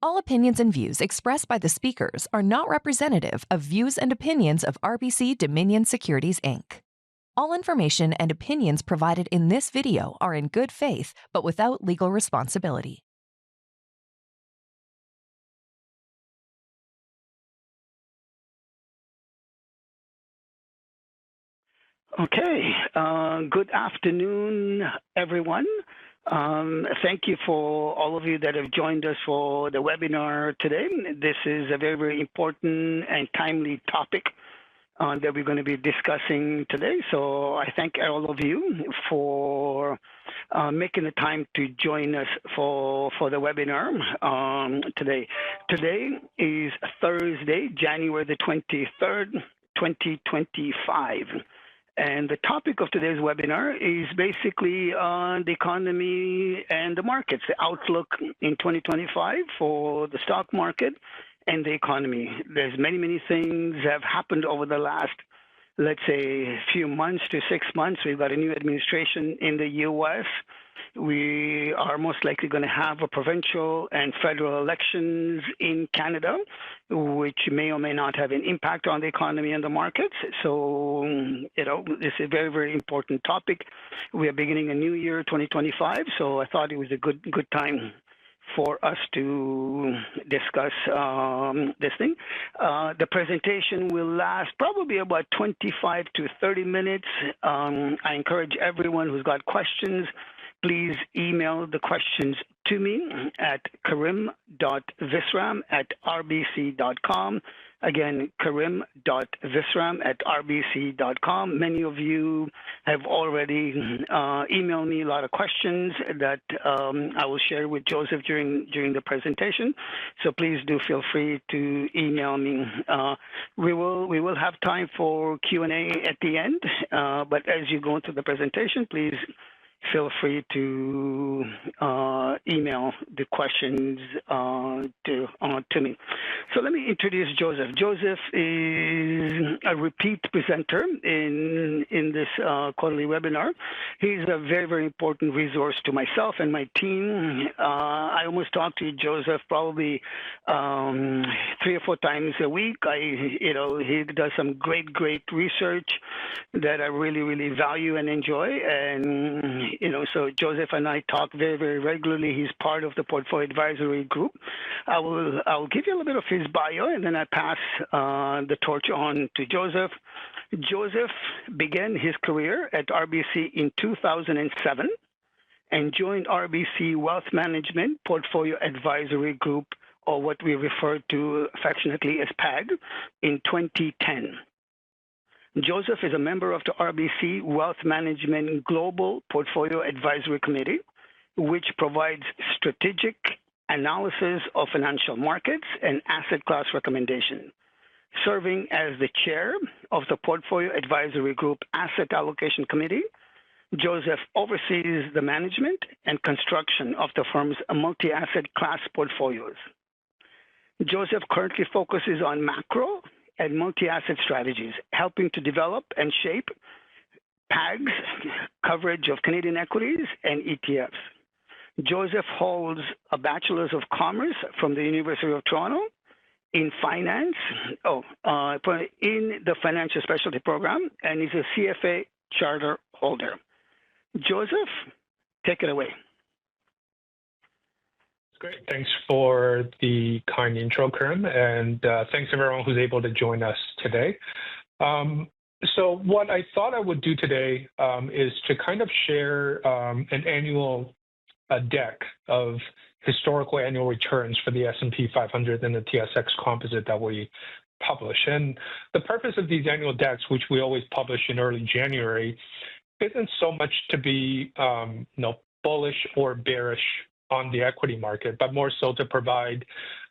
All opinions and views expressed by the speakers are not representative of views and opinions of RBC Dominion Securities, Inc. All information and opinions provided in this video are in good faith, but without legal responsibility. Okay, good afternoon, everyone. Thank you for all of you that have joined us for the webinar today. This is a very, very important and timely topic that we're going to be discussing today. So I thank all of you for making the time to join us for the webinar today. Today is Thursday, January the 23rd, 2025. And the topic of today's webinar is basically on the economy and the markets, the outlook in 2025 for the stock market and the economy. There's many, many things have happened over the last, let's say, few months to 6 months. We've got a new administration in the U.S. We are most likely going to have a provincial and federal elections in Canada, which may or may not have an impact on the economy and the markets. So, this is a very, very important topic. We are beginning a new year, 2025, so I thought it was a good time for us to discuss this thing. The presentation will last probably about 25 to 30 minutes. I encourage everyone who's got questions, please email the questions to me at karim.visram@rbc.com. Again, karim.visram@rbc.com. Many of you have already emailed me a lot of questions that I will share with Joseph during the presentation. So please do feel free to email me. We will have time for Q&A at the end, but as you go into the presentation, please feel free to email the questions to me. So let me introduce Joseph. Joseph is a repeat presenter in this quarterly webinar. He's a very, very important resource to myself and my team. I almost talk to Joseph probably 3 or 4 times a week. He does some great research that I really, really value and enjoy. And so Joseph and I talk very, very regularly. He's part of the Portfolio Advisory Group. I'll give you a little bit of his bio, and then I pass the torch on to Joseph. Joseph began his career at RBC in 2007 and joined RBC Wealth Management Portfolio Advisory Group, or what we refer to affectionately as PAG, in 2010. Joseph is a member of the RBC Wealth Management Global Portfolio Advisory Committee, which provides strategic analysis of financial markets and asset class recommendation. Serving as the chair of the Portfolio Advisory Group Asset Allocation Committee, Joseph oversees the management and construction of the firm's multi-asset class portfolios. Joseph currently focuses on macro and multi-asset strategies, helping to develop and shape PAG's coverage of Canadian equities and ETFs. Joseph holds a Bachelor's of Commerce from the University of Toronto in finance, in the Financial Specialty Program, and is a CFA charter holder. Joseph, take it away. Great. Thanks for the kind intro, Karim, and thanks everyone who's able to join us today. So what I thought I would do today is to kind of share an annual deck of historical annual returns for the S&P 500 and the TSX Composite that we publish. And the purpose of these annual decks, which we always publish in early January, isn't so much to be bullish or bearish on the equity market, but more so to provide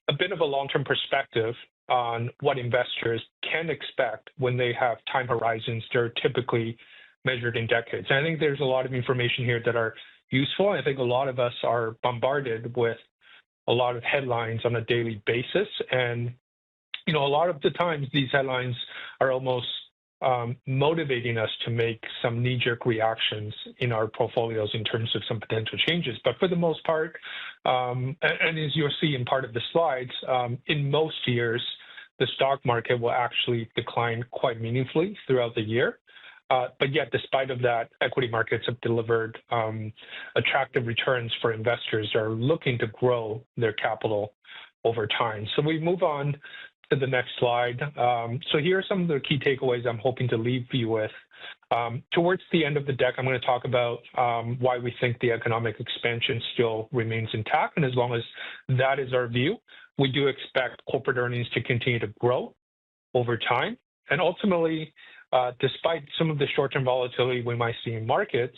a bit of a long-term perspective on what investors can expect when they have time horizons that are typically measured in decades. And I think there's a lot of information here that are useful. I think a lot of us are bombarded with a lot of headlines on a daily basis. And, a lot of the times these headlines are almost motivating us to make some knee-jerk reactions in our portfolios in terms of some potential changes. But for the most part, and as you'll see in part of the slides, in most years, the stock market will actually decline quite meaningfully throughout the year. But yet, despite of that, equity markets have delivered attractive returns for investors who are looking to grow their capital over time. So we move on to the next slide. So here are some of the key takeaways I'm hoping to leave you with. Towards the end of the deck, I'm going to talk about why we think the economic expansion still remains intact. And as long as that is our view, we do expect corporate earnings to continue to grow over time. And ultimately, despite some of the short-term volatility we might see in markets,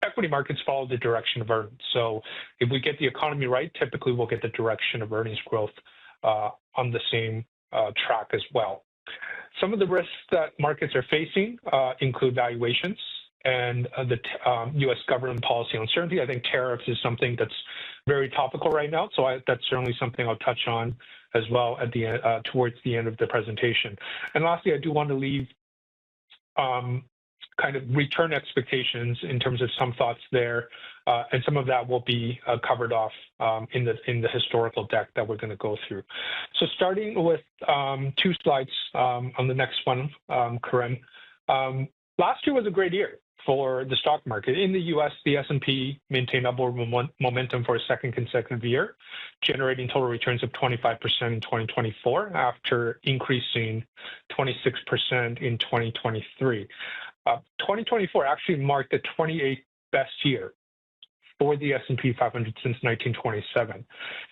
equity markets follow the direction of earnings. So if we get the economy right, typically we'll get the direction of earnings growth on the same track as well. Some of the risks that markets are facing include valuations and the U.S. government policy uncertainty. I think tariffs is something that's very topical right now, so that's certainly something I'll touch on as well at the end, towards the end of the presentation. And lastly, I do want to leave kind of return expectations in terms of some thoughts there, and some of that will be covered off in the historical deck that we're going to go through. So starting with 2 slides on the next one, Corinne. Last year was a great year for the stock market. In the U.S., the S&P maintained upward momentum for a second consecutive year, generating total returns of 25% in 2024 after increasing 26% in 2023. 2024 actually marked the 28th best year for the S&P 500 since 1927.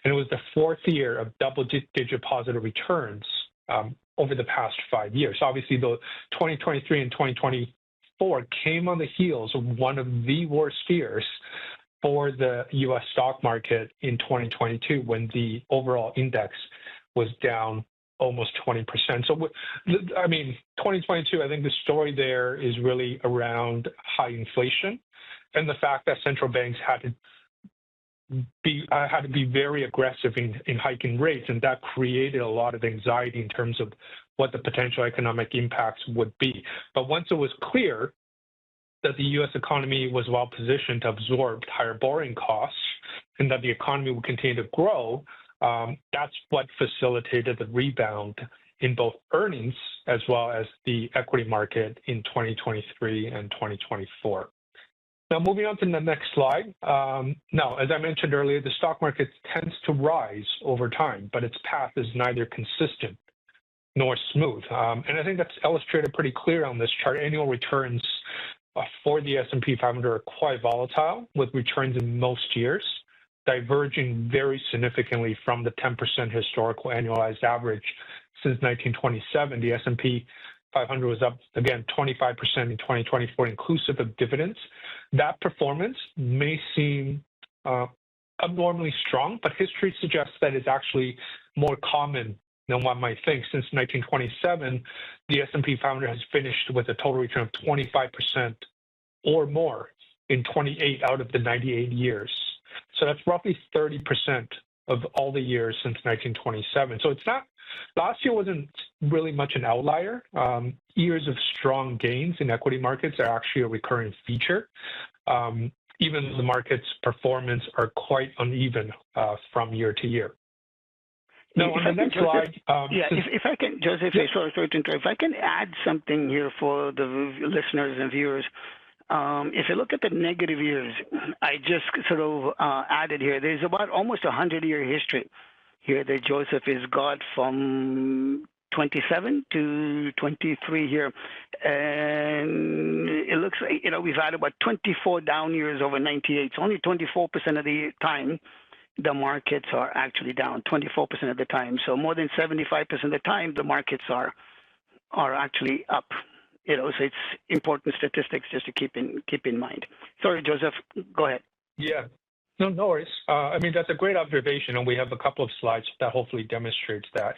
And it was the 4th year of double-digit positive returns over the past 5 years. Obviously, the 2023 and 2024 came on the heels of one of the worst years for the U.S. stock market in 2022, when the overall index was down almost 20%. So, I mean, 2022, I think the story there is really around high inflation and the fact that central banks had to be very aggressive in hiking rates, and that created a lot of anxiety in terms of what the potential economic impacts would be. But once it was clear that the U.S. economy was well positioned to absorb higher borrowing costs and that the economy would continue to grow, that's what facilitated the rebound in both earnings as well as the equity market in 2023 and 2024. Now, moving on to the next slide. Now, as I mentioned earlier, the stock market tends to rise over time, but its path is neither consistent nor smooth. And I think that's illustrated pretty clear on this chart. Annual returns for the S&P 500 are quite volatile, with returns in most years diverging very significantly from the 10% historical annualized average since 1927. The S&P 500 was up, again, 25% in 2024, inclusive of dividends. That performance may seem abnormally strong, but history suggests that it's actually more common than one might think. Since 1927, the S&P 500 has finished with a total return of 25% or more in 28 out of the 98 years. So that's roughly 30% of all the years since 1927. So it's not, last year wasn't really much an outlier. Years of strong gains in equity markets are actually a recurring feature. Even though the market's performance are quite uneven from year to year. Now, on the next slide. If I can, Joseph, sorry to interrupt. If I can add something here for the listeners and viewers. If you look at the negative years, I just sort of added here, there's about almost 100-year history here that Joseph has got from 27 to 23 here. And it looks like, we've had about 24 down years over 98. So only 24% of the time the markets are actually down, 24% of the time. So more than 75% of the time the markets are actually up. So it's important statistics just to keep in mind. Sorry, Joseph, go ahead. Yeah, no worries. I mean, that's a great observation, and we have a couple of slides that hopefully demonstrates that.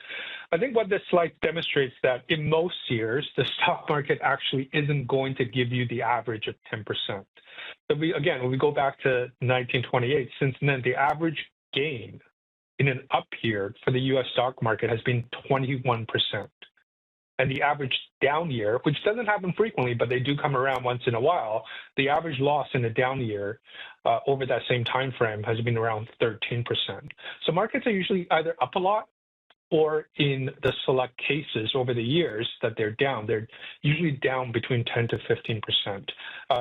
I think what this slide demonstrates that in most years, the stock market actually isn't going to give you the average of 10%. But when we go back to 1928, since then, the average gain in an up year for the U.S. stock market has been 21%. And the average down year, which doesn't happen frequently, but they do come around once in a while, the average loss in a down year over that same time frame has been around 13%. So markets are usually either up a lot, or in the select cases over the years that they're usually down between 10 to 15%.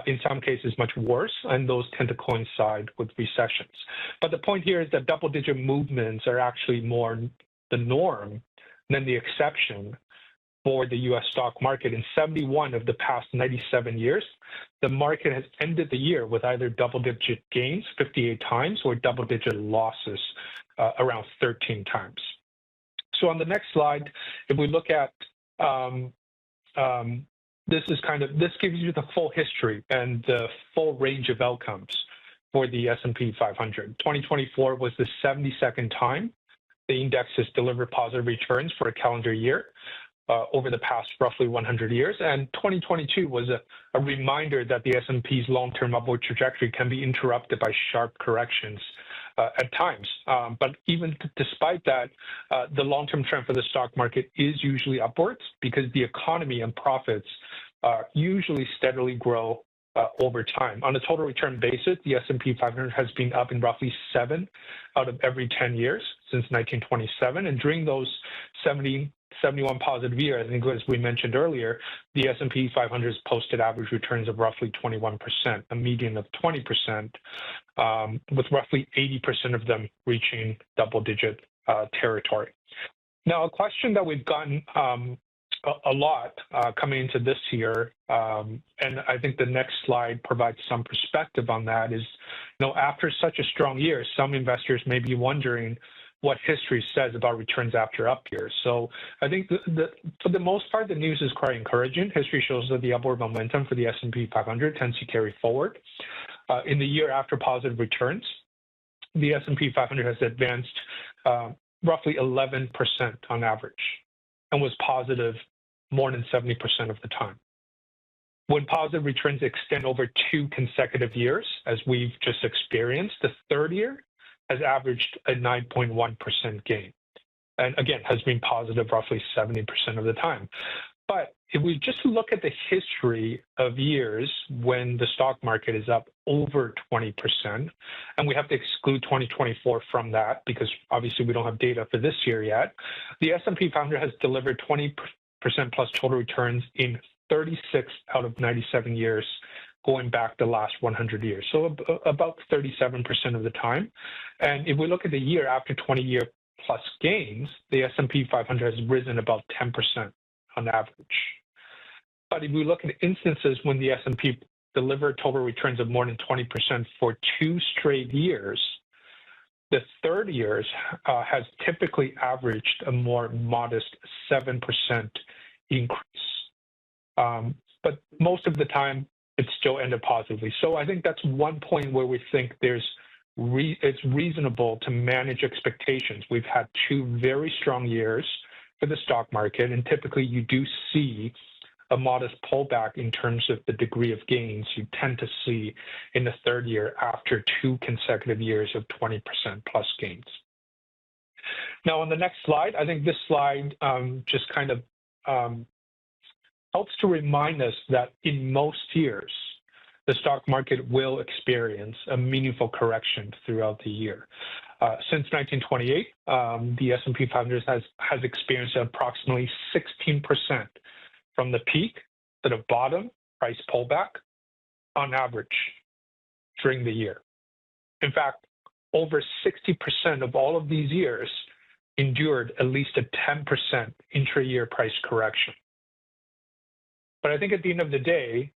In some cases, much worse, and those tend to coincide with recessions. But the point here is that double-digit movements are actually more the norm than the exception for the U.S. stock market. In 71 of the past 97 years, the market has ended the year with either double-digit gains, 58 times, or double-digit losses, around 13 times. So on the next slide, if we look at this gives you the full history and the full range of outcomes for the S&P 500. 2024 was the 72nd time the index has delivered positive returns for a calendar year over the past roughly 100 years. And 2022 was a reminder that the S&P's long-term upward trajectory can be interrupted by sharp corrections at times. But even despite that, the long-term trend for the stock market is usually upwards because the economy and profits usually steadily grow over time. On a total return basis, the S&P 500 has been up in roughly 7 out of every 10 years since 1927. And during those 71 positive years, I think as we mentioned earlier, the S&P 500 has posted average returns of roughly 21%, a median of 20%, with roughly 80% of them reaching double-digit territory. Now, a question that we've gotten a lot coming into this year, and I think the next slide provides some perspective on that, is, after such a strong year, some investors may be wondering what history says about returns after up years. So I think for the most part, the news is quite encouraging. History shows that the upward momentum for the S&P 500 tends to carry forward. In the year after positive returns, the S&P 500 has advanced roughly 11% on average and was positive more than 70% of the time. When positive returns extend over 2 consecutive years, as we've just experienced, the third year has averaged a 9.1% gain, and again, has been positive roughly 70% of the time. But if we just look at the history of years when the stock market is up over 20%, and we have to exclude 2024 from that because obviously we don't have data for this year yet, the S&P 500 has delivered 20% plus total returns in 36 out of 97 years, going back the last 100 years. So about 37% of the time. And if we look at the year after 20-year plus gains, the S&P 500 has risen about 10% on average. But if we look at instances when the S&P delivered total returns of more than 20% for 2 straight years, the third years has typically averaged a more modest 7% increase. But most of the time, it still ended positively. So I think that's one point where we think it's reasonable to manage expectations. We've had 2 very strong years for the stock market, and typically you do see a modest pullback in terms of the degree of gains you tend to see in the third year after 2 consecutive years of 20% plus gains. Now, on the next slide, I think this slide just kind of helps to remind us that in most years, the stock market will experience a meaningful correction throughout the year. Since 1928, the S&P 500 has experienced approximately 16% from the peak to the bottom price pullback on average during the year. In fact, over 60% of all of these years endured at least a 10% intra-year price correction. But I think at the end of the day,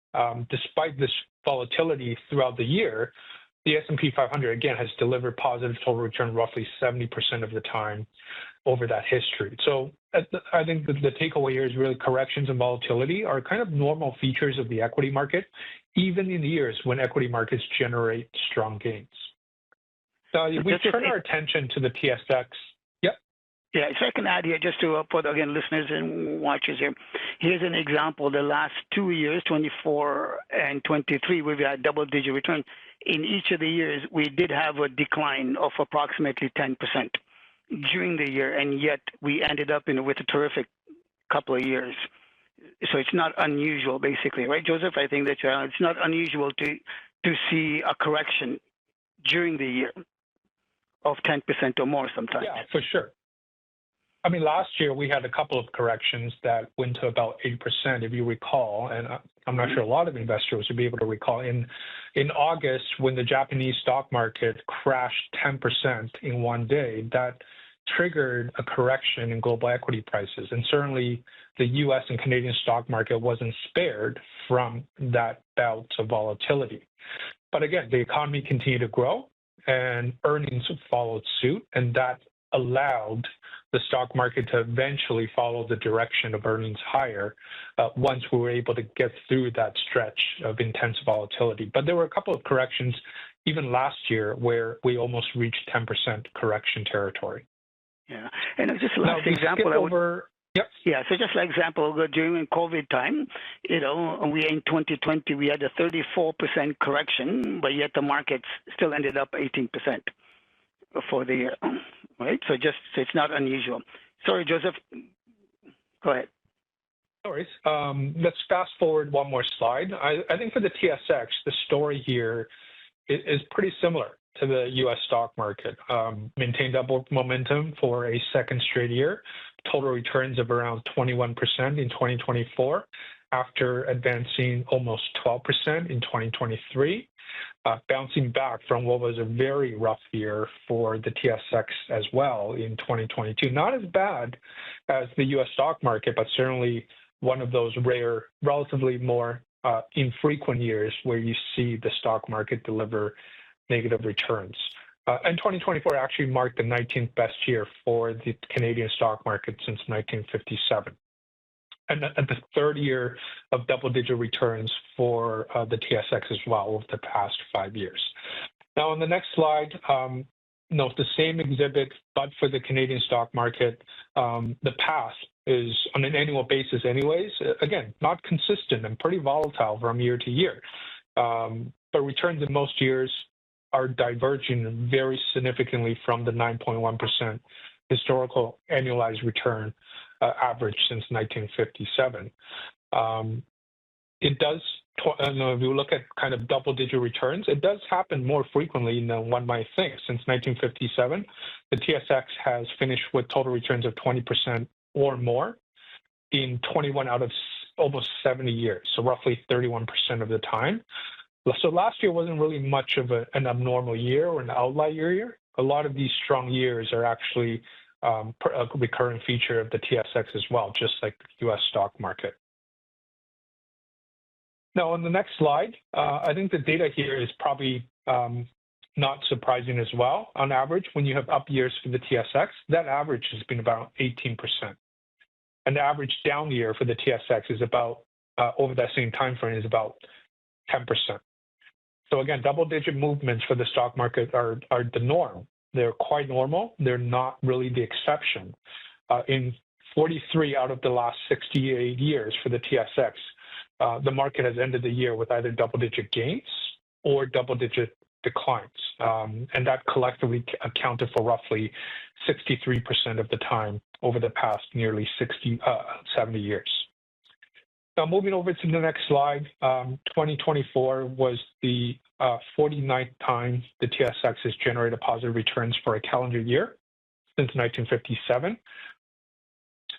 despite this volatility throughout the year, the S&P 500, again, has delivered positive total return roughly 70% of the time over that history. So I think the takeaway here is really corrections and volatility are kind of normal features of the equity market, even in years when equity markets generate strong gains. So if we turn our attention to the TSX. Yeah, if I can add here, just to put, again, listeners and watchers here, here's an example. The last 2 years, 24 and 23, we've had double-digit return. In each of the years, we did have a decline of approximately 10% during the year, and yet we ended up with a terrific couple of years. So it's not unusual, basically, right, Joseph? I think that it's not unusual to see a correction during the year of 10% or more sometimes. Yeah, for sure. I mean, last year we had a couple of corrections that went to about 8%, if you recall, and I'm not sure a lot of investors would be able to recall. In August, when the Japanese stock market crashed 10% in one day, that triggered a correction in global equity prices. And certainly the US and Canadian stock market wasn't spared from that bout of volatility. But again, the economy continued to grow and earnings followed suit, and that allowed the stock market to eventually follow the direction of earnings higher once we were able to get through that stretch of intense volatility. But there were a couple of corrections even last year where we almost reached 10% correction territory. Yeah, and just last example. Yep. Yeah, so just like example, during COVID time, we in 2020, we had a 34% correction, but yet the markets still ended up 18% for the year, right? So it's not unusual. Sorry, Joseph, go ahead. No worries. Let's fast forward one more slide. I think for the TSX, the story here is pretty similar to the U.S. stock market. Maintained upward momentum for a second straight year. Total returns of around 21% in 2024 after advancing almost 12% in 2023, bouncing back from what was a very rough year for the TSX as well in 2022. Not as bad as the U.S. stock market, but certainly one of those rare, relatively more infrequent years where you see the stock market deliver negative returns. And 2024 actually marked the 19th best year for the Canadian stock market since 1957. And the third year of double-digit returns for the TSX as well over the past 5 years. Now, on the next slide, note the same exhibit, but for the Canadian stock market, the path is on an annual basis anyways. Again, not consistent and pretty volatile from year to year. But returns in most years are diverging very significantly from the 9.1% historical annualized return average since 1957. It does, if you look at kind of double-digit returns, it does happen more frequently than one might think. Since 1957, the TSX has finished with total returns of 20% or more in 21 out of almost 70 years, so roughly 31% of the time. So last year wasn't really much of an abnormal year or an outlier year. A lot of these strong years are actually a recurring feature of the TSX as well, just like the U.S. stock market. Now, on the next slide, I think the data here is probably not surprising as well. On average, when you have up years for the TSX, that average has been about 18%. And the average down year for the TSX is about, over that same time frame, is about 10%. So again, double-digit movements for the stock market are the norm. They're quite normal. They're not really the exception. In 43 out of the last 68 years for the TSX, the market has ended the year with either double-digit gains or double-digit declines. And that collectively accounted for roughly 63% of the time over the past nearly 70 years. Now, moving over to the next slide, 2024 was the 49th time the TSX has generated positive returns for a calendar year since 1957.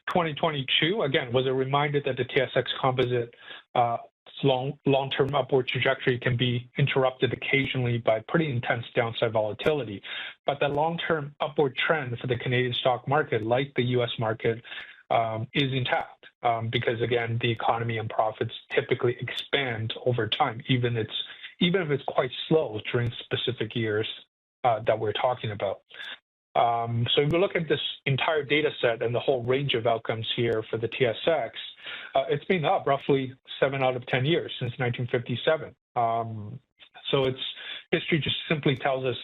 2022, again, was a reminder that the TSX Composite long-term upward trajectory can be interrupted occasionally by pretty intense downside volatility. But the long-term upward trend for the Canadian stock market, like the U.S. market, is intact because, again, the economy and profits typically expand over time, even if it's quite slow during specific years that we're talking about. So if we look at this entire data set and the whole range of outcomes here for the TSX, it's been up roughly 7 out of 10 years since 1957. So its history just simply tells us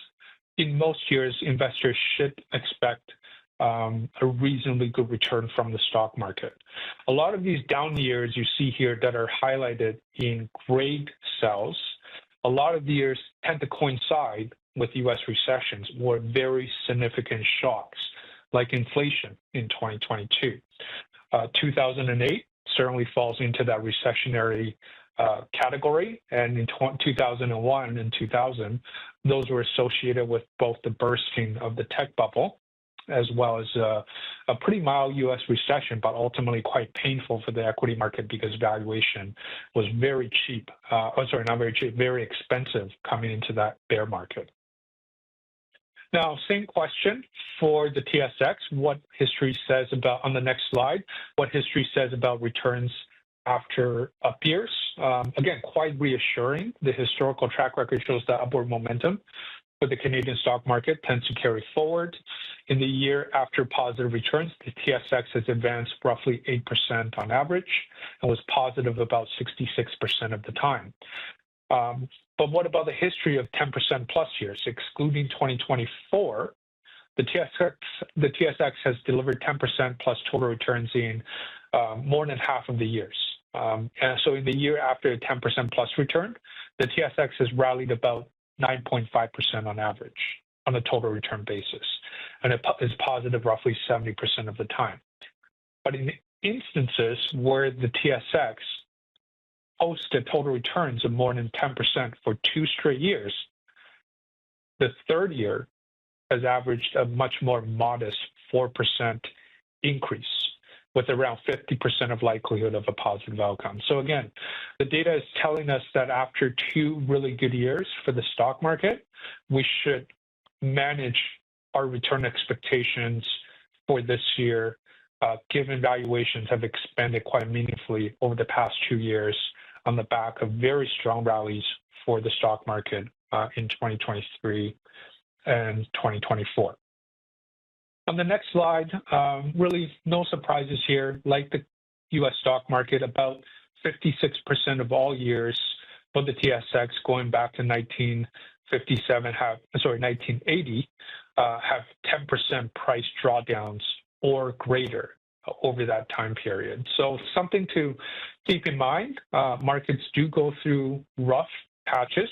in most years, investors should expect a reasonably good return from the stock market. A lot of these down years you see here that are highlighted in grayed cells, a lot of the years tend to coincide with U.S. recessions or very significant shocks like inflation in 2022. 2008 certainly falls into that recessionary category, and in 2001 and 2000, those were associated with both the bursting of the tech bubble as well as a pretty mild U.S. recession, but ultimately quite painful for the equity market because valuation was very cheap, not very cheap, very expensive coming into that bear market. Now, same question for the TSX, what history says about, on the next slide, what history says about returns after up years. Again, quite reassuring. The historical track record shows that upward momentum for the Canadian stock market tends to carry forward. In the year after positive returns, the TSX has advanced roughly 8% on average and was positive about 66% of the time. But what about the history of 10% plus years? Excluding 2024, the TSX has delivered 10% plus total returns in more than half of the years. And so in the year after a 10% plus return, the TSX has rallied about 9.5% on average on a total return basis, and it is positive roughly 70% of the time. But in instances where the TSX posted total returns of more than 10% for 2 straight years, the third year has averaged a much more modest 4% increase, with around 50% of likelihood of a positive outcome. So again, the data is telling us that after 2 really good years for the stock market, we should manage our return expectations for this year, given valuations have expanded quite meaningfully over the past 2 years on the back of very strong rallies for the stock market in 2023 and 2024. On the next slide, really no surprises here. Like the U.S. stock market, about 56% of all years for the TSX going back to 1980 have 10% price drawdowns or greater over that time period. So something to keep in mind. Markets do go through rough patches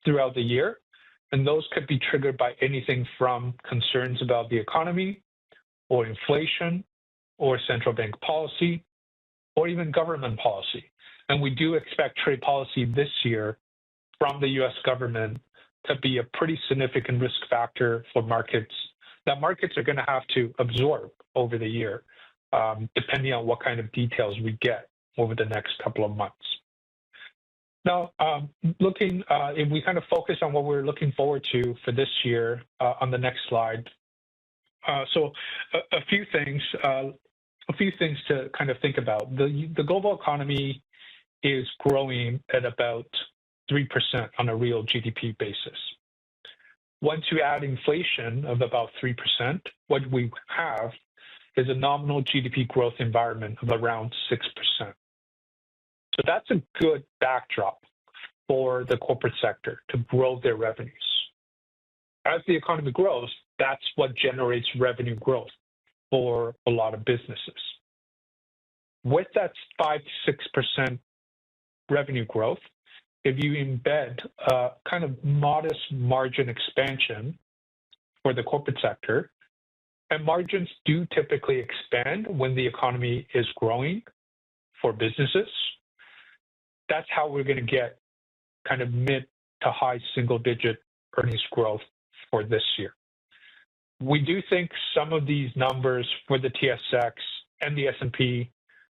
throughout the year, and those could be triggered by anything from concerns about the economy or inflation or central bank policy or even government policy. And we do expect trade policy this year from the U.S. government to be a pretty significant risk factor for markets that markets are going to have to absorb over the year, depending on what kind of details we get over the next couple of months. Now, if we kind of focus on what we're looking forward to for this year on the next slide. So a few things to kind of think about. The global economy is growing at about 3% on a real GDP basis. Once you add inflation of about 3%, what we have is a nominal GDP growth environment of around 6%. So that's a good backdrop for the corporate sector to grow their revenues. As the economy grows, that's what generates revenue growth for a lot of businesses. With that 5 to 6% revenue growth, if you embed a kind of modest margin expansion for the corporate sector, and margins do typically expand when the economy is growing for businesses, that's how we're going to get kind of mid to high single-digit earnings growth for this year. We do think some of these numbers for the TSX and the S&P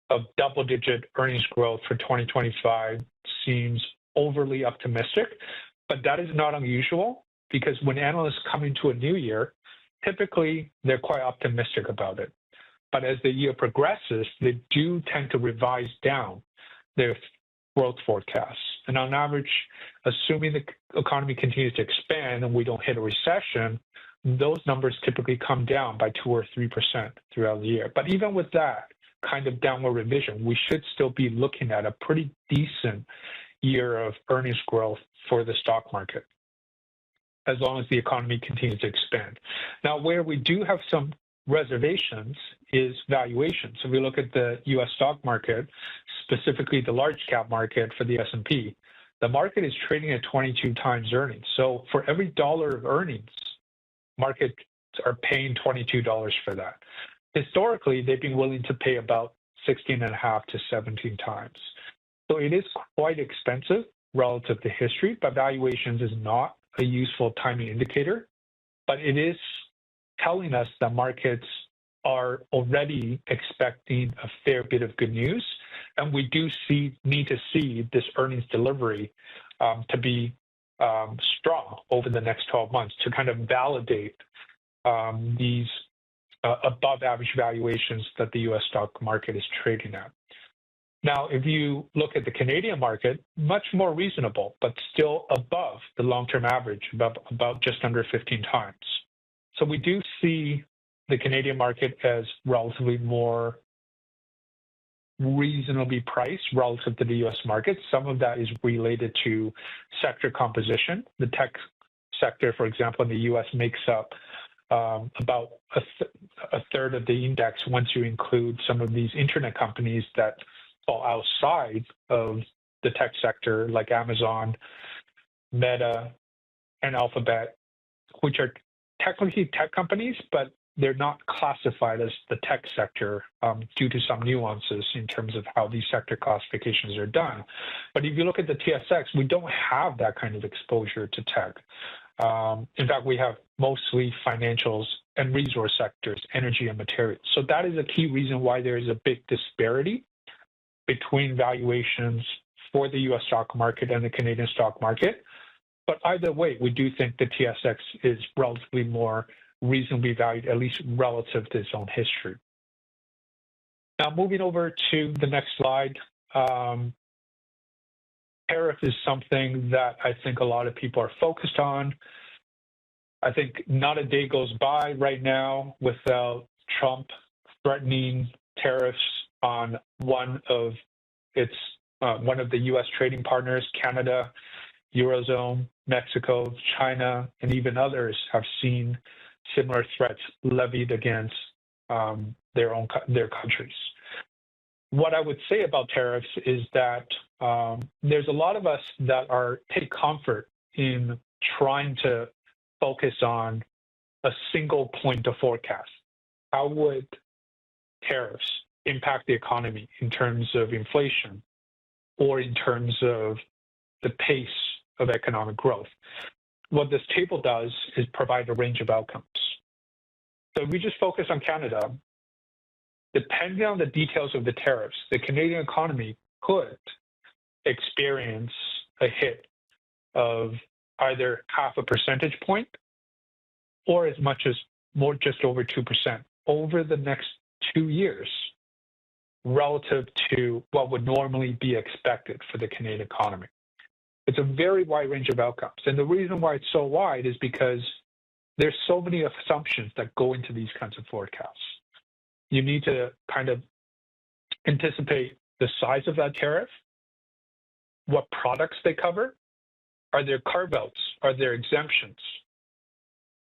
of double-digit earnings growth for 2025 seems overly optimistic, but that is not unusual because when analysts come into a new year, typically they're quite optimistic about it. But as the year progresses, they do tend to revise down their growth forecasts. And on average, assuming the economy continues to expand and we don't hit a recession, those numbers typically come down by 2 or 3% throughout the year. But even with that kind of downward revision, we should still be looking at a pretty decent year of earnings growth for the stock market, as long as the economy continues to expand. Now, where we do have some reservations is valuation. So if we look at the U.S. stock market, specifically the large cap market for the S&P, the market is trading at 22 times earnings. So for every $1 of earnings, markets are paying $22 for that. historically, they've been willing to pay about 16.5 to 17 times. So it is quite expensive relative to history, but valuations is not a useful timing indicator. But it is telling us that markets are already expecting a fair bit of good news, and we do need to see this earnings delivery to be strong over the next 12 months to kind of validate these above average valuations that the U.S. stock market is trading at. Now, if you look at the Canadian market, much more reasonable, but still above the long-term average, about just under 15 times. So we do see the Canadian market as relatively more reasonably priced relative to the U.S. market. Some of that is related to sector composition. The tech sector, for example, in the U.S. makes up about a third of the index once you include some of these internet companies that fall outside of the tech sector, like Amazon, Meta, and Alphabet, which are technically tech companies, but they're not classified as the tech sector due to some nuances in terms of how these sector classifications are done. But if you look at the TSX, we don't have that kind of exposure to tech. In fact, we have mostly financials and resource sectors, energy and materials. So that is a key reason why there is a big disparity between valuations for the U.S. stock market and the Canadian stock market. But either way, we do think the TSX is relatively more reasonably valued, at least relative to its own history. Now, moving over to the next slide, tariff is something that I think a lot of people are focused on. I think not a day goes by right now without Trump threatening tariffs on one of the U.S. trading partners, Canada, Eurozone, Mexico, China, and even others have seen similar threats levied against their countries. What I would say about tariffs is that there's a lot of us that take comfort in trying to focus on a single point of forecast. How would tariffs impact the economy in terms of inflation or in terms of the pace of economic growth? What this table does is provide a range of outcomes. So if we just focus on Canada, depending on the details of the tariffs, the Canadian economy could experience a hit of either 0.5 percentage point or as much as just over 2% over the next 2 years relative to what would normally be expected for the Canadian economy. It's a very wide range of outcomes. And the reason why it's so wide is because there's so many assumptions that go into these kinds of forecasts. You need to kind of anticipate the size of that tariff, what products they cover, are there carve-outs, are there exemptions?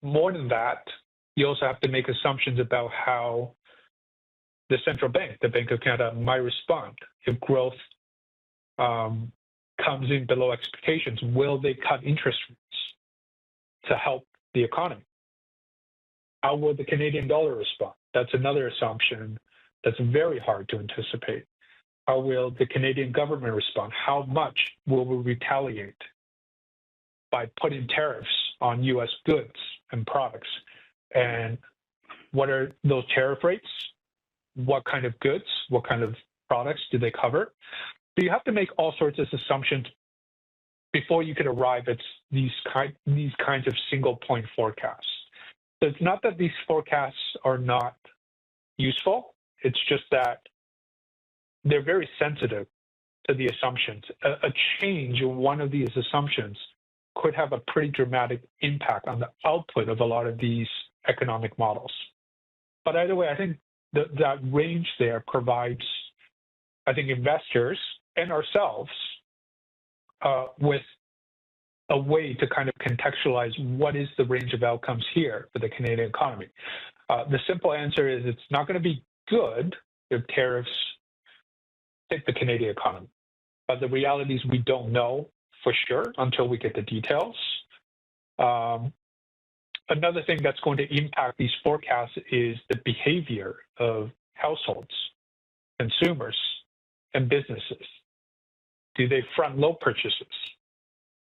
More than that, you also have to make assumptions about how the central bank, the Bank of Canada, might respond. If growth comes in below expectations, will they cut interest rates to help the economy? How will the Canadian dollar respond? That's another assumption that's very hard to anticipate. How will the Canadian government respond? How much will we retaliate by putting tariffs on U.S. goods and products? And what are those tariff rates? What kind of goods, what kind of products do they cover? So you have to make all sorts of assumptions before you can arrive at these kinds of single point forecasts. So it's not that these forecasts are not useful. It's just that they're very sensitive to the assumptions. A change in one of these assumptions could have a pretty dramatic impact on the output of a lot of these economic models. But either way, I think that range there provides, I think, investors and ourselves with a way to kind of contextualize what is the range of outcomes here for the Canadian economy. The simple answer is it's not going to be good if tariffs hit the Canadian economy. But the reality is we don't know for sure until we get the details. another thing that's going to impact these forecasts is the behavior of households, consumers, and businesses. Do they front load purchases?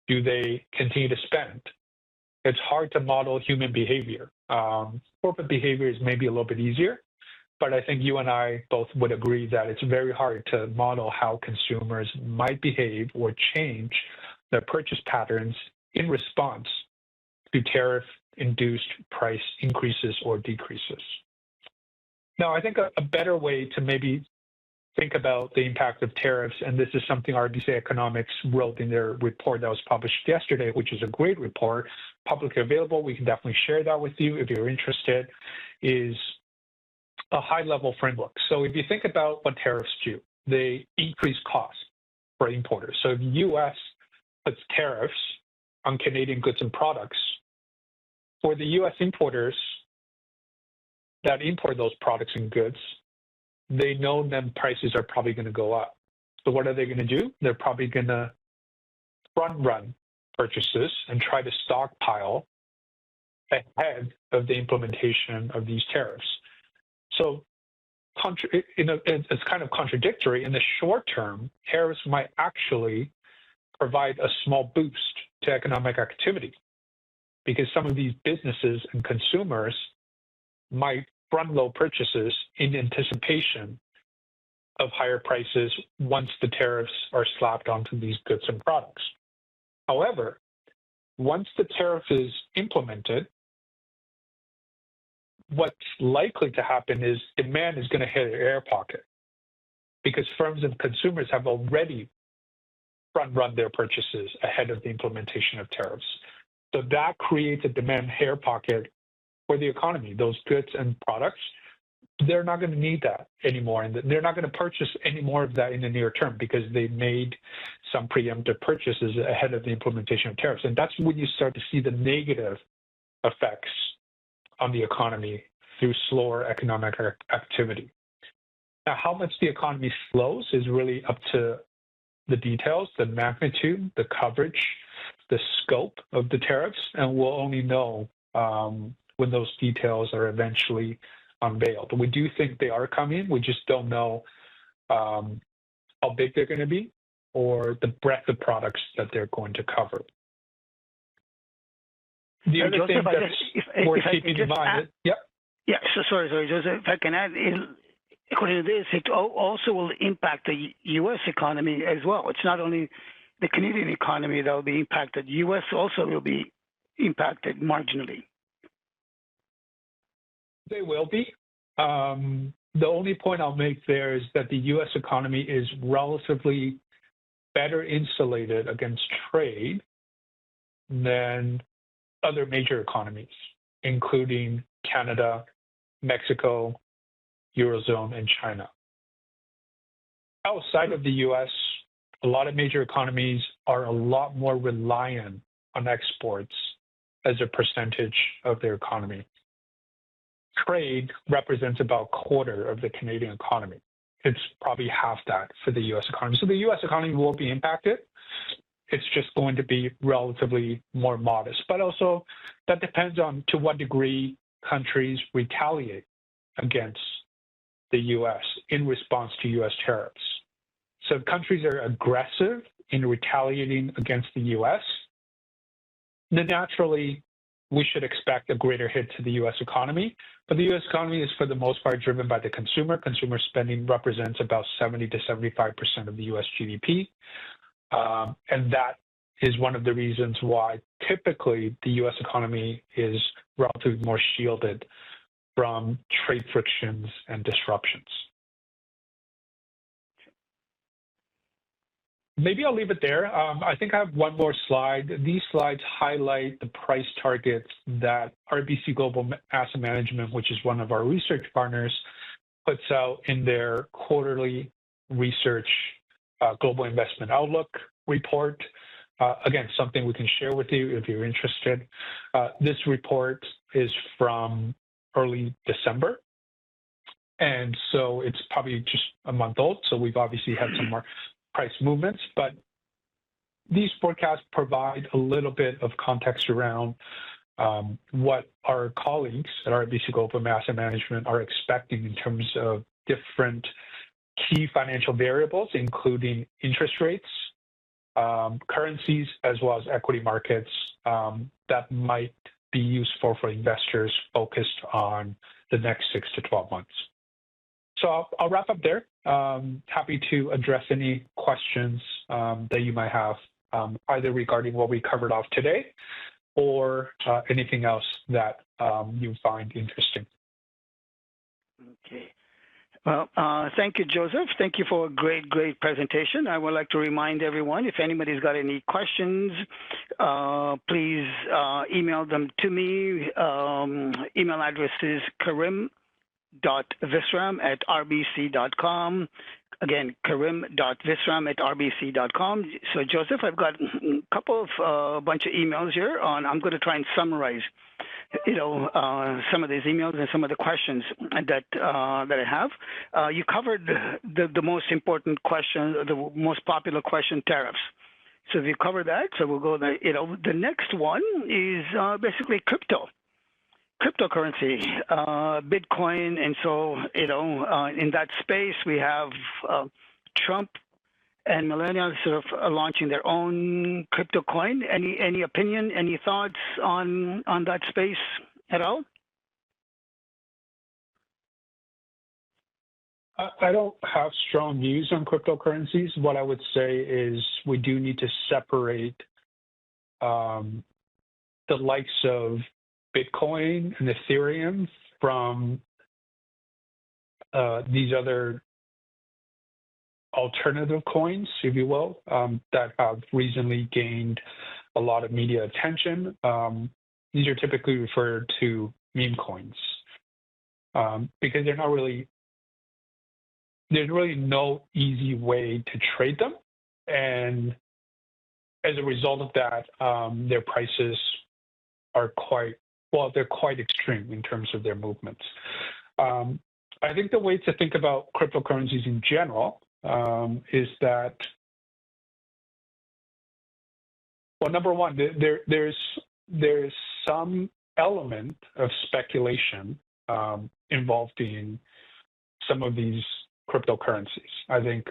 Do they continue to spend? It's hard to model human behavior. Corporate behavior is maybe a little bit easier, but I think you and I both would agree that it's very hard to model how consumers might behave or change their purchase patterns in response to tariff-induced price increases or decreases. Now, I think a better way to maybe think about the impact of tariffs, and this is something RBC Economics wrote in their report that was published yesterday, which is a great report, publicly available. We can definitely share that with you if you're interested, is a high-level framework. So if you think about what tariffs do, they increase costs for importers. So if the U.S. puts tariffs on Canadian goods and products, for the U.S. importers that import those products and goods, they know then prices are probably going to go up. So what are they going to do? They're probably going to front-run purchases and try to stockpile ahead of the implementation of these tariffs. So it's kind of contradictory. In the short term, tariffs might actually provide a small boost to economic activity because some of these businesses and consumers might front-load purchases in anticipation of higher prices once the tariffs are slapped onto these goods and products. However, once the tariff is implemented, what's likely to happen is demand is going to hit an air pocket because firms and consumers have already front-run their purchases ahead of the implementation of tariffs. So that creates a demand air pocket for the economy. Those goods and products, they're not going to need that anymore, and they're not going to purchase any more of that in the near term because they made some preemptive purchases ahead of the implementation of tariffs. And that's when you start to see the negative effects on the economy through slower economic activity. Now, how much the economy slows is really up to the details, the magnitude, the coverage, the scope of the tariffs, and we'll only know when those details are eventually unveiled. We do think they are coming. We just don't know how big they're going to be or the breadth of products that they're going to cover. The other thing that's worth keeping in mind, Yeah, so sorry, Joseph, if I can add, according to this, it also will impact the U.S. economy as well. It's not only the Canadian economy that will be impacted. U.S. also will be impacted marginally. They will be. The only point I'll make there is that the U.S. economy is relatively better insulated against trade than other major economies, including Canada, Mexico, Eurozone, and China. Outside of the U.S., a lot of major economies are a lot more reliant on exports as a percentage of their economy. Trade represents about a quarter of the Canadian economy. It's probably half that for the U.S. economy. So the U.S. economy will be impacted. It's just going to be relatively more modest. But also, that depends on to what degree countries retaliate against the U.S. in response to U.S. tariffs. So if countries are aggressive in retaliating against the U.S., then naturally, we should expect a greater hit to the U.S. economy. But the U.S. economy is, for the most part, driven by the consumer. Consumer spending represents about 70 to 75% of the U.S. GDP. And that is one of the reasons why typically the U.S. economy is relatively more shielded from trade frictions and disruptions. Maybe I'll leave it there. I think I have one more slide. These slides highlight the price targets that RBC Global Asset Management, which is one of our research partners, puts out in their quarterly research Global Investment Outlook report. Again, something we can share with you if you're interested. This report is from early December. And so it's probably just a month old. So we've obviously had some more price movements, but these forecasts provide a little bit of context around what our colleagues at RBC Global Asset Management are expecting in terms of different key financial variables, including interest rates, currencies, as well as equity markets that might be useful for investors focused on the next 6 to 12 months. So I'll wrap up there. Happy to address any questions that you might have, either regarding what we covered off today or anything else that you find interesting. Okay. Well, thank you, Joseph. Thank you for a great presentation. I would like to remind everyone, if anybody's got any questions, please email them to me. Email address is karim.visram@rbc.com. Again, karim.visram@rbc.com. So, Joseph, I've got a couple of bunch of emails here. I'm going to try and summarize, some of these emails and some of the questions that I have. You covered the most important question, the most popular question, tariffs. So if you cover that, so we'll go there. The next one is basically cryptocurrency, Bitcoin. And so, in that space, we have Trump and Melania sort of launching their own crypto coin. Any opinion, any thoughts on that space at all? I don't have strong views on cryptocurrencies. What I would say is we do need to separate the likes of Bitcoin and Ethereum from these other alternative coins, if you will, that have recently gained a lot of media attention. These are typically referred to meme coins because there's really no easy way to trade them. And as a result of that, their prices are they're quite extreme in terms of their movements. I think the way to think about cryptocurrencies in general is that, well, number one, there's some element of speculation involved in some of these cryptocurrencies. I think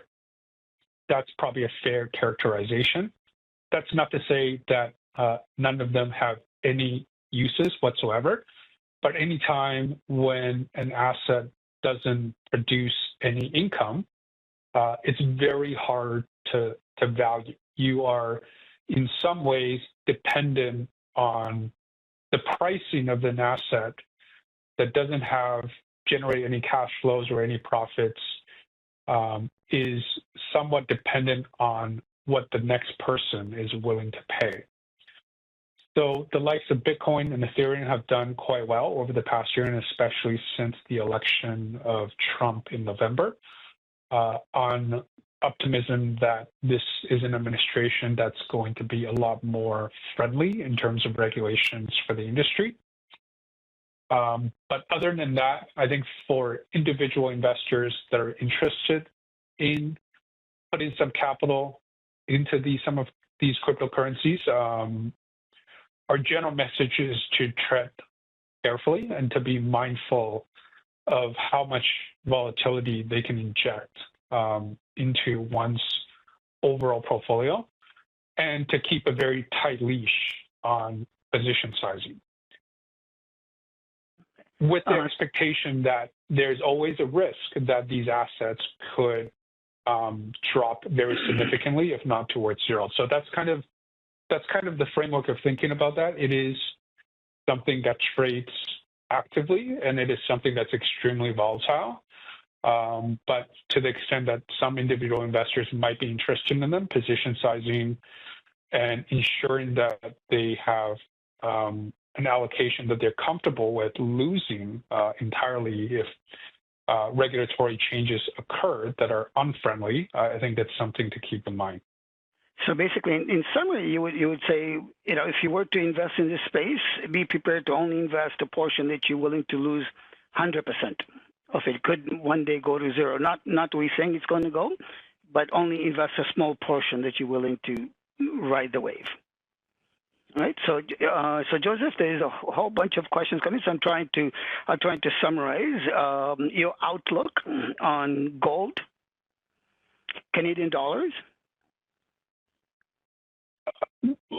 that's probably a fair characterization. That's not to say that none of them have any uses whatsoever, but anytime when an asset doesn't produce any income, it's very hard to value. You are in some ways dependent on the pricing of an asset that doesn't generate any cash flows or any profits, is somewhat dependent on what the next person is willing to pay. So the likes of Bitcoin and Ethereum have done quite well over the past year, and especially since the election of Trump in November, on optimism that this is an administration that's going to be a lot more friendly in terms of regulations for the industry. But other than that, I think for individual investors that are interested in putting some capital into some of these cryptocurrencies, our general message is to tread carefully and to be mindful of how much volatility they can inject into one's overall portfolio, and to keep a very tight leash on position sizing, with the expectation that there's always a risk that these assets could drop very significantly, if not towards zero. So that's kind of the framework of thinking about that. It is something that trades actively, and it is something that's extremely volatile. But to the extent that some individual investors might be interested in them, position sizing and ensuring that they have an allocation that they're comfortable with losing entirely if regulatory changes occur that are unfriendly, I think that's something to keep in mind. So basically, in summary, you would say, if you were to invest in this space, be prepared to only invest a portion that you're willing to lose 100% of. It could one day go to zero. Not we saying it's going to go, but only invest a small portion that you're willing to ride the wave. Right. So, Joseph, there's a whole bunch of questions coming. So I'm trying to summarize your outlook on gold, Canadian dollars.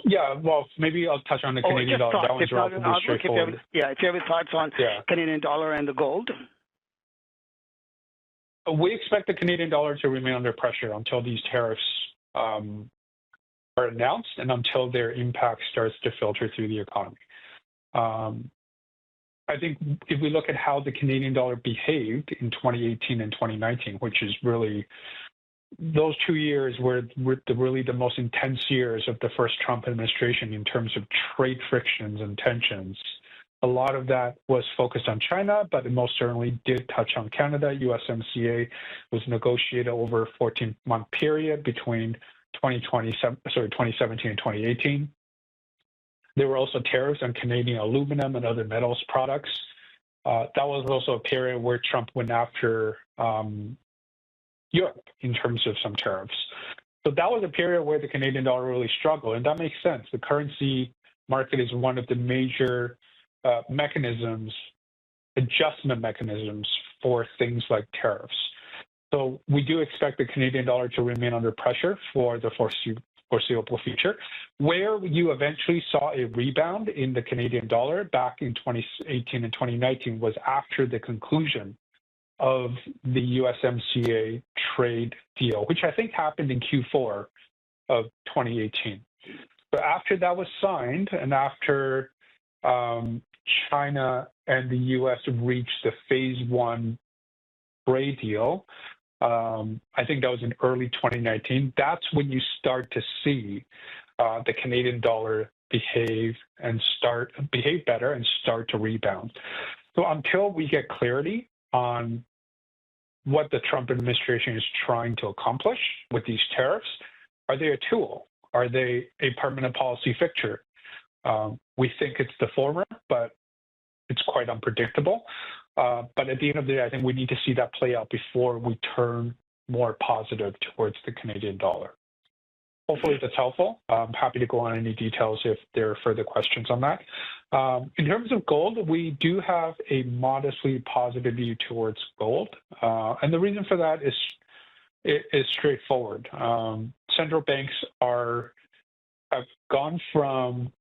Yeah, well, maybe I'll touch on the Canadian dollar. That one's relatively straightforward. If you have thoughts on Canadian dollar and the gold. We expect the Canadian dollar to remain under pressure until these tariffs are announced and until their impact starts to filter through the economy. I think if we look at how the Canadian dollar behaved in 2018 and 2019, which is really those 2 years were really the most intense years of the first Trump administration in terms of trade frictions and tensions. A lot of that was focused on China, but it most certainly did touch on Canada. USMCA was negotiated over a 14-month period between 2017 and 2018. There were also tariffs on Canadian aluminum and other metals products. That was also a period where Trump went after Europe in terms of some tariffs. So that was a period where the Canadian dollar really struggled, and that makes sense. The currency market is one of the major adjustment mechanisms for things like tariffs. So we do expect the Canadian dollar to remain under pressure for the foreseeable future. Where you eventually saw a rebound in the Canadian dollar back in 2018 and 2019 was after the conclusion of the USMCA trade deal, which I think happened in Q4 of 2018. But after that was signed and after China and the US reached the phase 1 trade deal, I think that was in early 2019, that's when you start to see the Canadian dollar behave better and start to rebound. So until we get clarity on what the Trump administration is trying to accomplish with these tariffs, are they a tool? Are they a permanent policy fixture? We think it's the former, but it's quite unpredictable. But at the end of the day, I think we need to see that play out before we turn more positive towards the Canadian dollar. Hopefully that's helpful. I'm happy to go on any details if there are further questions on that. In terms of gold, we do have a modestly positive view towards gold. And the reason for that is straightforward. Central banks have gone from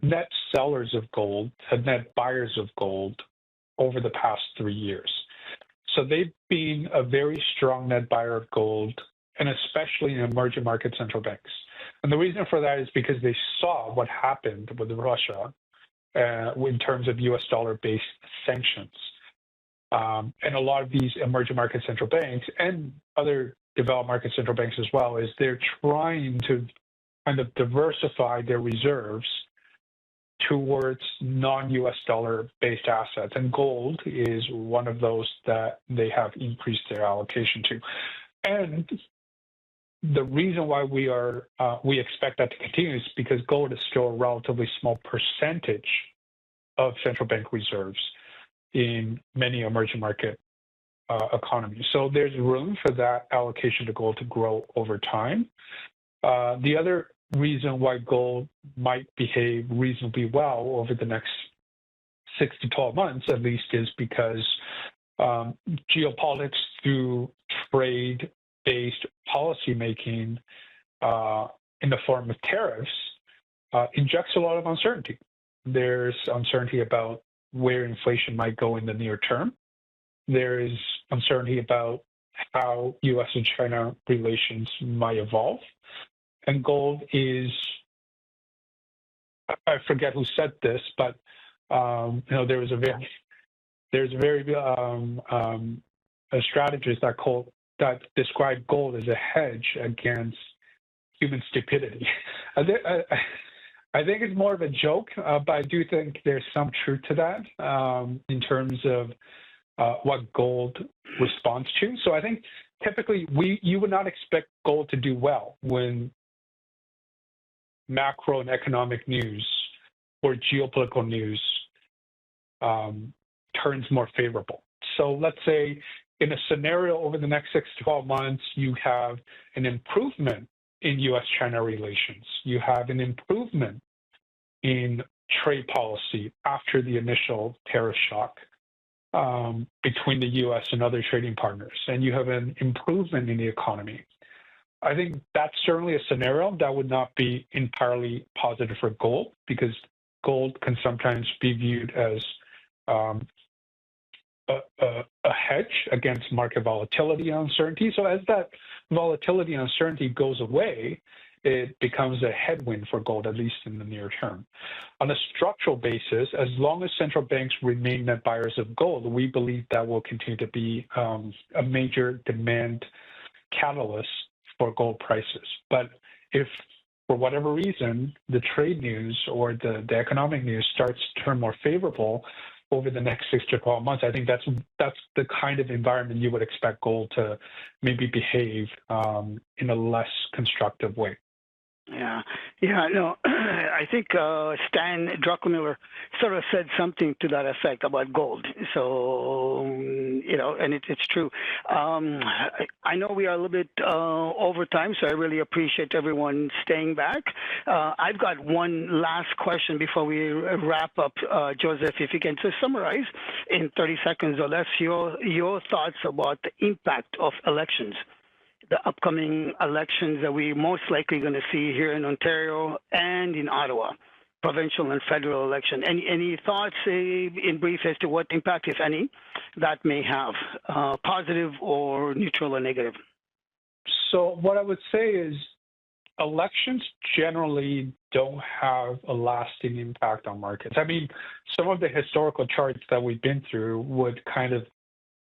net sellers of gold to net buyers of gold over the past 3 years. So they've been a very strong net buyer of gold, and especially in emerging market central banks. And the reason for that is because they saw what happened with Russia in terms of US dollar-based sanctions. And a lot of these emerging market central banks and other developed market central banks as well, is they're trying to kind of diversify their reserves towards non-US dollar-based assets. And gold is one of those that they have increased their allocation to. And the reason why we expect that to continue is because gold is still a relatively small percentage of central bank reserves in many emerging market economies. So there's room for that allocation to gold to grow over time. The other reason why gold might behave reasonably well over the next 6 to 12 months, at least, is because geopolitics through trade-based policymaking in the form of tariffs injects a lot of uncertainty. There's uncertainty about where inflation might go in the near term. There is uncertainty about how U.S. and China relations might evolve. And gold is, I forget who said this, but there's a very a strategist that described gold as a hedge against human stupidity. I think it's more of a joke, but I do think there's some truth to that in terms of what gold responds to. So I think typically you would not expect gold to do well when macro and economic news or geopolitical news turns more favorable. So let's say in a scenario over the next 6 to 12 months, you have an improvement in U.S.-China relations. You have an improvement in trade policy after the initial tariff shock between the U.S. and other trading partners, and you have an improvement in the economy. I think that's certainly a scenario that would not be entirely positive for gold, because gold can sometimes be viewed as a hedge against market volatility and uncertainty. So as that volatility and uncertainty goes away, it becomes a headwind for gold, at least in the near term. On a structural basis, as long as central banks remain net buyers of gold, we believe that will continue to be a major demand catalyst for gold prices. But if, for whatever reason, the trade news or the economic news starts to turn more favorable over the next 6 to 12 months, I think that's the kind of environment you would expect gold to maybe behave in a less constructive way. Yeah, no, I think Stan Druckenmiller sort of said something to that effect about gold. So, and it's true. I know we are a little bit over time, so I really appreciate everyone staying back. I've got one last question before we wrap up. Joseph, if you can just summarize in 30 seconds or less your thoughts about the impact of elections, the upcoming elections that we're most likely going to see here in Ontario and in Ottawa, provincial and federal election. Any thoughts in brief as to what impact, if any, that may have, positive or neutral or negative? So what I would say is elections generally don't have a lasting impact on markets. I mean, some of the historical charts that we've been through would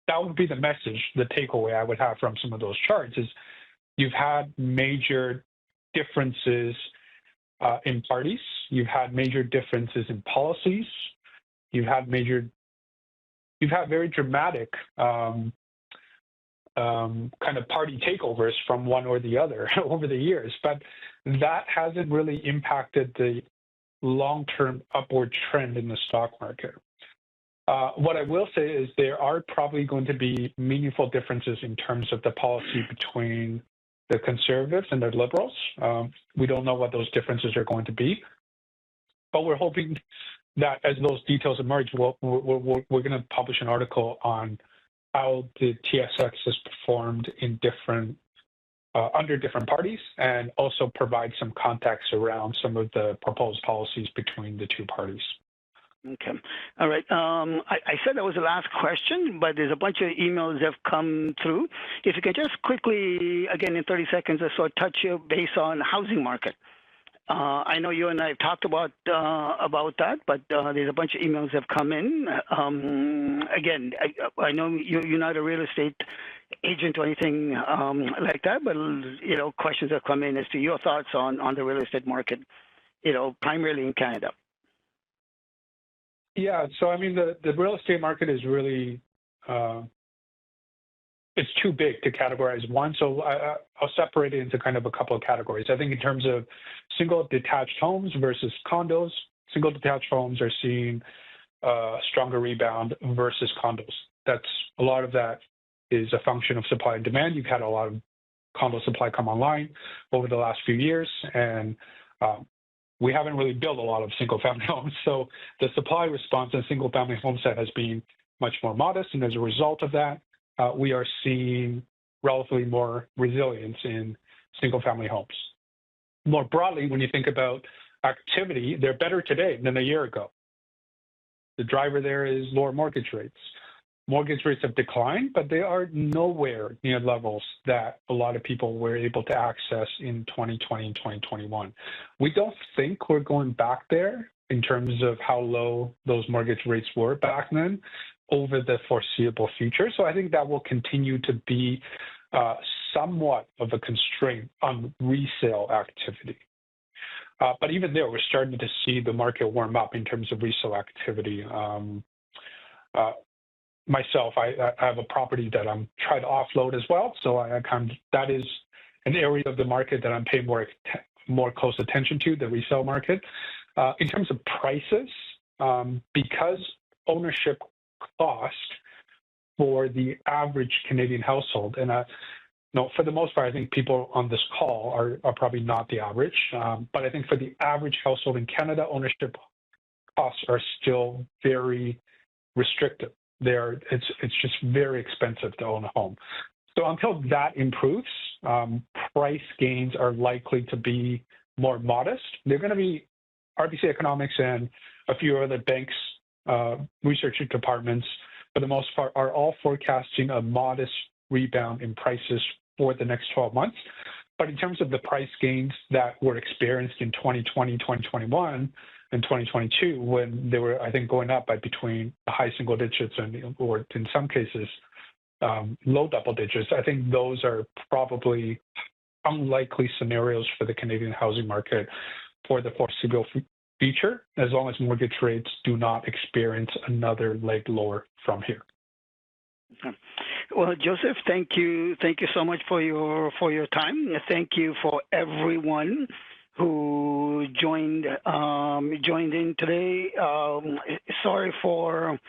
that would be the message, the takeaway I would have from some of those charts is you've had major differences in parties. You've had major differences in policies. You've had very dramatic kind of party takeovers from one or the other over the years, but that hasn't really impacted the long-term upward trend in the stock market. What I will say is there are probably going to be meaningful differences in terms of the policy between the conservatives and the liberals. We don't know what those differences are going to be, but we're hoping that as those details emerge, we're going to publish an article on how the TSX has performed in under different parties, and also provide some context around some of the proposed policies between the two parties. Okay. All right. I said that was the last question, but there's a bunch of emails that have come through. If you could just quickly, again, in 30 seconds or so, touch your base on housing market. I know you and I have talked about that, but there's a bunch of emails that have come in. Again, I know you're not a real estate agent or anything like that, but questions have come in as to your thoughts on the real estate market, primarily in Canada. Yeah, so I mean, the real estate market is really, it's too big to categorize one. So I'll separate it into kind of a couple of categories. I think in terms of single detached homes versus condos, single detached homes are seeing a stronger rebound versus condos. A lot of that is a function of supply and demand. You've had a lot of condo supply come online over the last few years, and we haven't really built a lot of single-family homes. So the supply response in single-family home set has been much more modest, and as a result of that, we are seeing relatively more resilience in single-family homes. More broadly, when you think about activity, they're better today than a year ago. The driver there is lower mortgage rates. Mortgage rates have declined, but they are nowhere near levels that a lot of people were able to access in 2020 and 2021. We don't think we're going back there in terms of how low those mortgage rates were back then over the foreseeable future. So I think that will continue to be somewhat of a constraint on resale activity. But even there, we're starting to see the market warm up in terms of resale activity. Myself, I have a property that I'm trying to offload as well. So that is an area of the market that I'm paying more close attention to, the resale market. In terms of prices, because ownership cost for the average Canadian household, and no, for the most part, I think people on this call are probably not the average. But I think for the average household in Canada, ownership costs are still very restrictive. It's just very expensive to own a home. So until that improves, price gains are likely to be more modest. They're going to be RBC Economics and a few other banks, research departments, for the most part, are all forecasting a modest rebound in prices for the next 12 months. But in terms of the price gains that were experienced in 2020, 2021, and 2022, when they were, I think, going up by between high single digits or in some cases, low double digits, I think those are probably unlikely scenarios for the Canadian housing market for the foreseeable future, as long as mortgage rates do not experience another leg lower from here. Well, Joseph, thank you so much for your time. Thank you for everyone who joined in today. Sorry for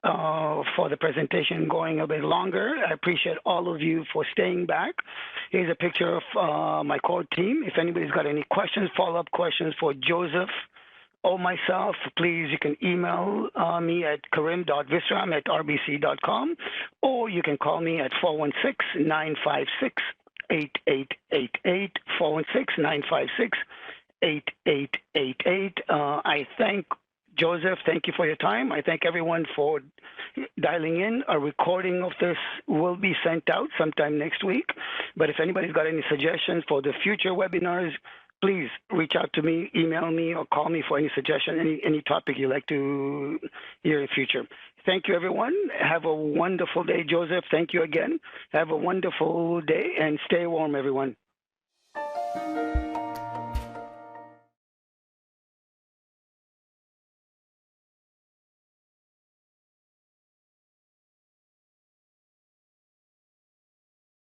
the presentation going a bit longer. I appreciate all of you for staying back. Here's a picture of my core team. If anybody's got any questions, follow-up questions for Joseph or myself, please, you can email me at karim.visram@rbc.com, or you can call me at 416-956-8888, 416-956-8888. I thank Joseph, thank you for your time. I thank everyone for dialing in. A recording of this will be sent out sometime next week. But if anybody's got any suggestions for the future webinars, please reach out to me, email me, or call me for any suggestion, any topic you'd like to hear in the future. Thank you, everyone. Have a wonderful day. Joseph, thank you again. Have a wonderful day and stay warm, everyone.